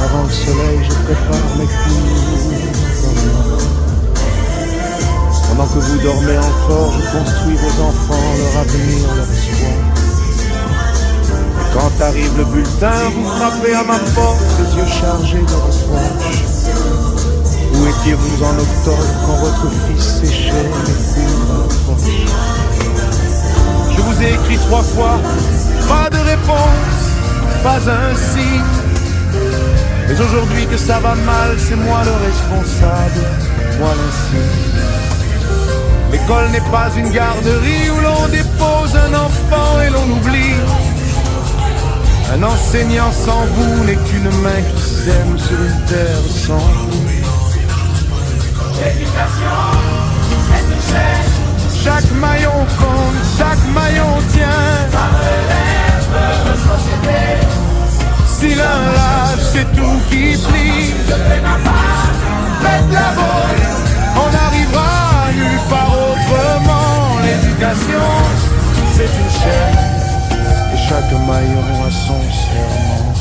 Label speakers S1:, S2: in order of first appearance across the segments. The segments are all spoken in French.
S1: Avant le soleil, je prépare mes cours. Pendant que vous dormez encore, je construis vos enfants, leur avenir, leur espoir. Et quand arrive le bulletin, vous frappez à ma porte, les yeux chargés de reproches. Où étiez-vous en octobre quand votre fils séchait les cours à la poche? Je vous ai écrit 3 fois, pas de réponse, pas un signe. Mais aujourd'hui que ça va mal, c'est moi le responsable, moi l'insigne. L'école n'est pas une garderie où l'on dépose un enfant et l'on oublie. Un enseignant sans vous n'est qu'une main qui sème sur une terre sans vous.
S2: L'éducation, c'est une chaîne.
S1: Chaque maillon compte, chaque maillon tient.
S2: Ça relève de société.
S1: Si l'un lâche, c'est tout qui plie.
S2: Je fais ma part,
S1: Faites la vôtre, on n'arrivera nulle part autrement. L'éducation, c'est une chaîne, et chaque maillon a son serment.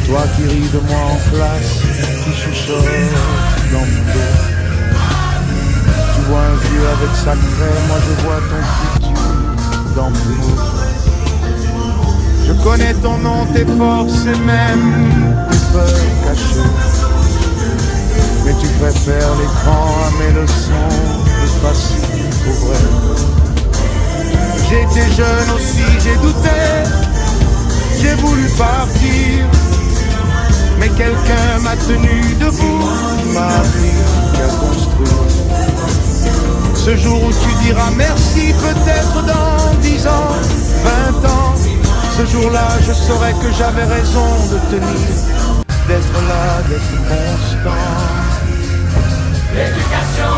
S1: Toi qui ris de moi en classe, qui chuchote dans mon dos. Tu vois un vieux avec sa craie, moi je vois ton futur dans mon dos. Je connais ton nom, tes forces et même tes peurs cachées. Mais tu préfères l'écran à mes leçons, le facile au vrai. J'étais jeune aussi, j'ai douté, j'ai voulu partir. Mais quelqu'un m'a tenu debout, m'a appris qu'à construire. Ce jour où tu diras merci, peut-être dans 10 ans, 20 ans. Ce jour-là, je saurai que j'avais raison de tenir, d'être là, d'être constant.
S2: l'éducation,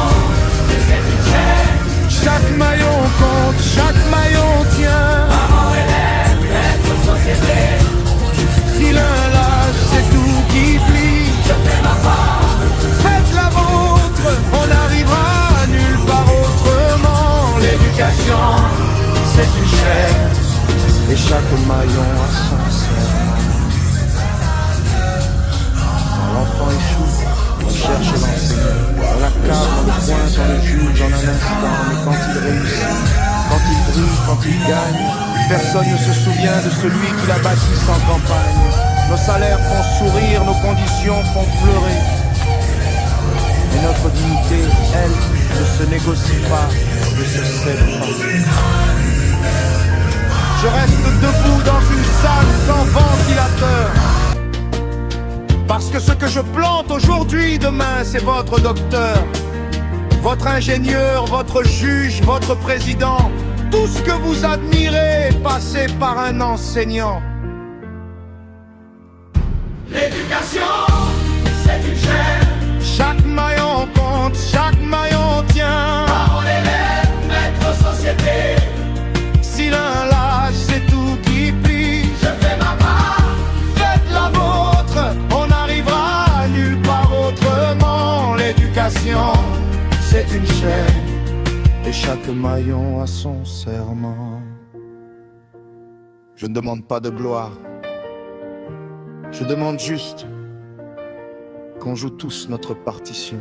S2: c'est une chaîne.
S1: Chaque maillon compte, chaque maillon tient.
S2: Parents, élèves, maîtres, société.
S1: Si l'un lâche, c'est tout qui plie.
S2: Je fais ma part,
S1: Faites la vôtre, on n'arrivera nulle part autrement. L'éducation, c'est une chaîne, et chaque maillon a son serment. Quand l'enfant échoue, on cherche l'enseignant. On l'accable, on le pointe, on le juge en un instant. Mais quand il réussit, quand il brille, quand il gagne, personne ne se souvient de celui qui l'a bâti sans campagne. Nos salaires font sourire, nos conditions font pleurer. Mais notre dignité, elle, ne se négocie pas, ne se cède pas. Je reste debout dans une salle sans ventilateur. Parce que ce que je plante aujourd'hui, demain, c'est votre docteur, votre ingénieur, votre juge, votre président. Tout ce que vous admirez est passé par un enseignant.
S2: l'éducation, c'est une chaîne.
S1: Chaque maillon compte, chaque maillon tient.
S2: Parents, élèves, maîtres, société.
S1: Si l'un lâche, c'est tout qui plie.
S2: Je fais ma part,
S1: Faites la vôtre, on n'arrivera nulle part autrement. L'éducation, c'est une chaîne, et chaque maillon a son serment. Je ne demande pas de gloire, je demande juste qu'on joue tous notre partition.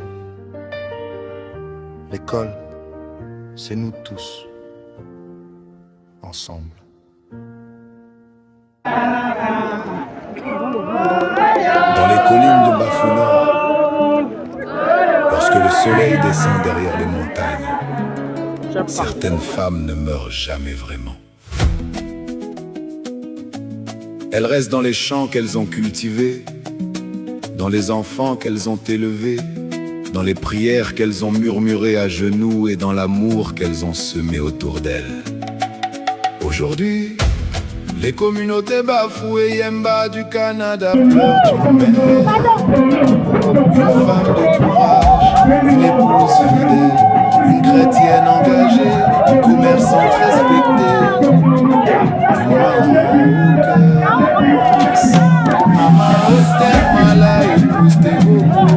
S1: L'école, c'est nous tous, ensemble.
S3: Dans les collines de Bafoula, lorsque le soleil descend derrière les montagnes, certaines femmes ne meurent jamais vraiment. Elles restent dans les champs qu'elles ont cultivés, dans les enfants qu'elles ont élevés, dans les prières qu'elles ont murmurées à genoux et dans l'amour qu'elles ont semé autour d'elles. Aujourd'hui, les communautés bafouées Yemba du Canada pleurent une mère, une femme de courage, une épouse fidèle, une chrétienne engagée, une commerçante respectée, une maman au cœur. Maman Esther Mala épouse tes bobos.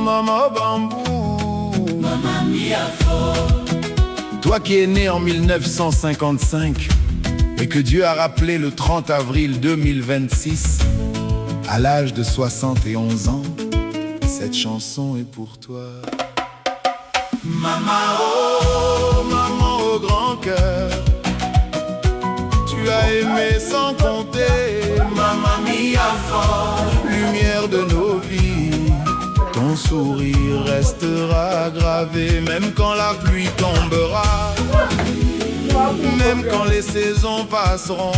S3: Maman Bambou,
S2: Maman Miafo.
S3: toi qui es né en 1955, et que Dieu a rappelé le 30 avril 2026, à l'âge de 71 ans, cette chanson est pour toi. Maman, oh, maman au grand cœur, tu as aimé sans compter, Mamma mia fort, lumière de nos vies. Ton sourire restera gravé, même quand la pluie tombera, même quand les saisons passeront,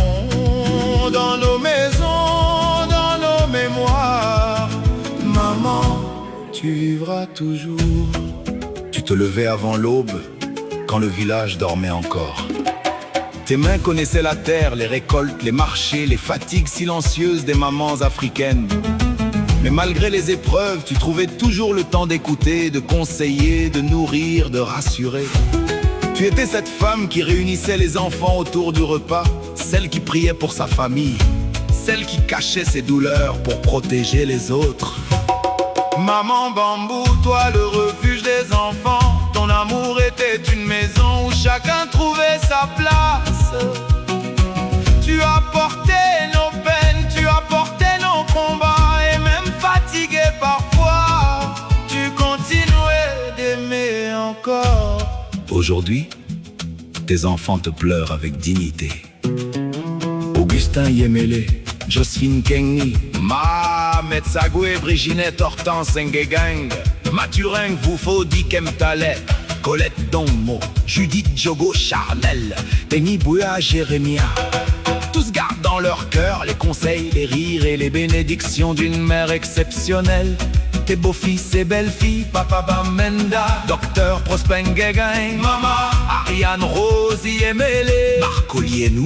S3: dans nos maisons, dans nos mémoires. Maman, tu vivras toujours. Tu te levais avant l'aube, quand le village dormait encore. Tes mains connaissaient la terre, les récoltes, les marchés, les fatigues silencieuses des mamans africaines. Mais malgré les épreuves, tu trouvais toujours le temps d'écouter, de conseiller, de nourrir, de rassurer. Tu étais cette femme qui réunissait les enfants autour du repas, celle qui priait pour sa famille, celle qui cachait ses douleurs pour protéger les autres. Maman bambou, toi le refuge des enfants, ton amour était une maison où chacun trouvait sa place. Tu as porté nos peines, tu as porté nos combats, et même fatigué parfois, tu continuais d'aimer encore. Aujourd'hui, tes enfants te pleurent avec dignité. Augustin Yemele, Josephine Kenny, Ma Metsagwe, Briginette, Hortense Ngegang, Mathurin Voufo, Dikem Talet, Colette Donmo, Judith Jogo Charnel, Denis Bouya, Jérémia. Tous gardent dans leur cœur les conseils, les rires et les bénédictions d'une mère exceptionnelle. Tes beaux-fils et belles-filles, Papa Bamenda, Docteur Prospengegain, Mama, Ariane, Rosie et Mélé, Marc Olienou.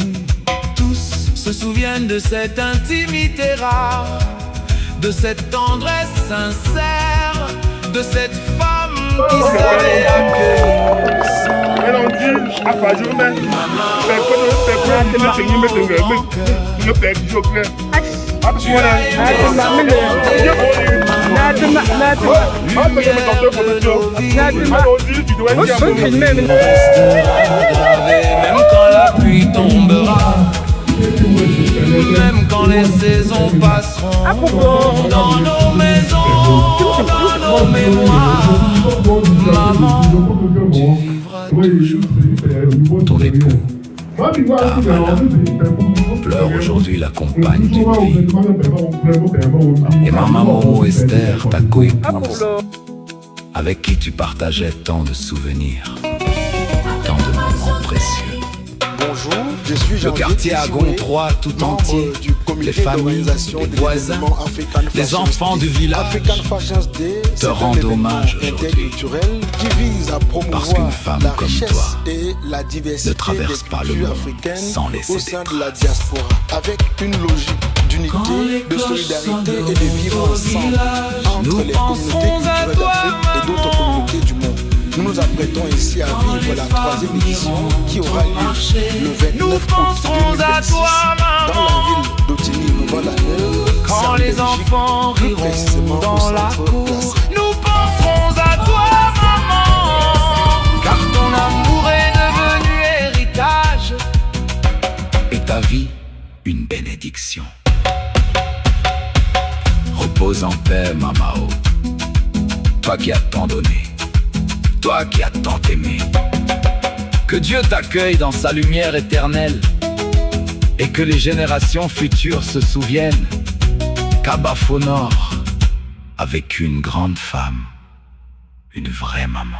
S3: Tous se souviennent de cette intimité rare, de cette tendresse sincère, de cette femme qui savait accueillir. Même quand la pluie tombera, même quand les saisons passeront, dans nos maisons, dans nos mémoires, maman, tu vivras toujours. Ton époux, Tavala, pleure aujourd'hui la compagne d'une vie. Et maman Momo Esther, ta coépouse, avec qui tu partageais tant de souvenirs, tant de moments précieux.
S4: Bonjour, je suis
S3: le quartier à Gontroy tout entier, les familles, les voisins, les enfants du village te rendent hommage aujourd'hui. Parce qu'une femme comme toi ne traverse pas le monde sans laisser des traces.
S4: Avec une logique d'unité, de solidarité et de vivre ensemble entre les communautés culturelles d'Afrique et d'autres communautés du monde. Nous nous apprêtons ici à vivre la 3e édition qui aura lieu le 29 août 2026 dans la ville d'Ottigny-Louvain-la-Neuve.
S2: Quand les enfants riront dans la cour, nous penserons à toi, maman, car ton amour est devenu héritage
S3: et ta vie une bénédiction. Repose en paix, Mamao, toi qui as tant donné, toi qui as tant aimé. Que Dieu t'accueille dans sa lumière éternelle et que les générations futures se souviennent qu'Abafo Nord a vécu une grande femme, une vraie maman.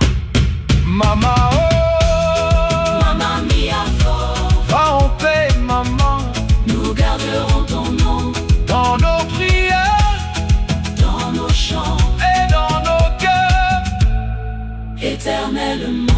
S3: Maman, oh,
S5: Mamma mia fort,
S3: va en paix, maman.
S5: nous garderons ton nom
S3: Dans nos prières
S5: dans nos chants
S3: et dans nos cœurs
S5: éternellement.